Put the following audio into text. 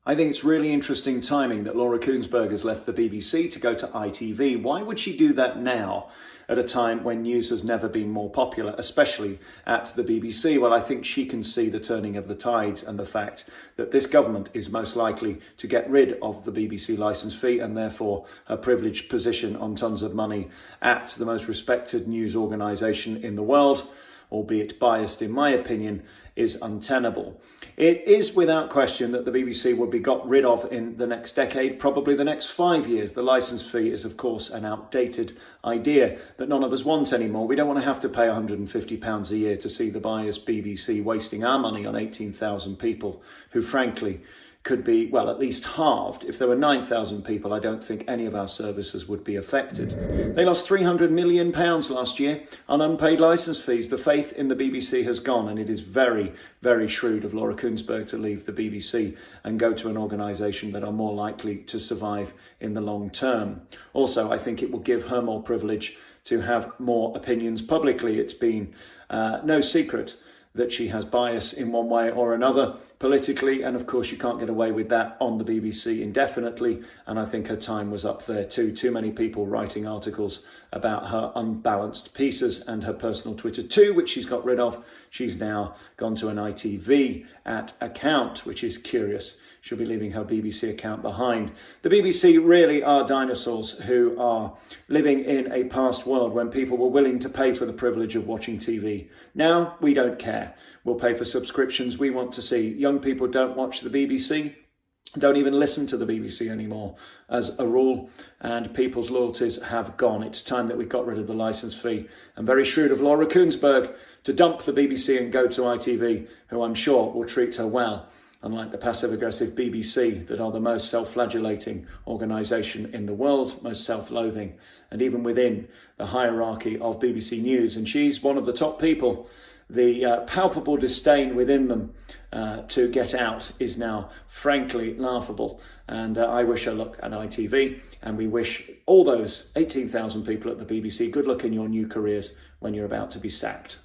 I think it's really interesting timing that Laura Kuenssberg has left the BBC to go to ITV. Why would she do that now at a time when news has never been more popular, especially at the BBC? Well, I think she can see the turning of the tides and the fact that this government is most likely to get rid of the BBC licence fee and therefore her privileged position on tons of money at the most respected news organisation in the world, albeit biased in my opinion, is untenable. It is without question that the BBC will be got rid of in the next decade, probably the next 5 years. The licence fee is, of course, an outdated idea that none of us want anymore. We don't want to have to pay £150 a year to see the biased BBC wasting our money on 18,000 people who, frankly, could be, well, at least halved. If there were 9,000 people, I don't think any of our services would be affected. They lost £300 million last year on unpaid licence fees. The faith in the BBC has gone, and it is very, very shrewd of Laura Kuenssberg to leave the BBC and go to an organisation that are more likely to survive in the long term. Also, I think it will give her more privilege to have more opinions publicly. It's been no secret that she has bias in one way or another politically, and of course you can't get away with that on the BBC indefinitely, and I think her time was up there too. Too many people writing articles about her unbalanced pieces, and her personal Twitter too, which she's got rid of. She's now gone to an ITV account, which is curious. She'll be leaving her BBC account behind. The BBC really are dinosaurs who are living in a past world when people were willing to pay for the privilege of watching TV. Now we don't care. We'll pay for subscriptions we want to see. Young people don't watch the BBC, don't even listen to the BBC anymore as a rule, and people's loyalties have gone. It's time that we got rid of the licence fee. And very shrewd of Laura Kuenssberg to dump the BBC and go to ITV, who I'm sure will treat her well, unlike the passive-aggressive BBC that are the most self-flagellating organisation in the world, most self-loathing, and even within the hierarchy of BBC News. And she's one of the top people. The palpable disdain within them to get out is now frankly laughable. And I wish her luck at ITV, and we wish all those 18,000 people at the BBC good luck in your new careers when you're about to be sacked.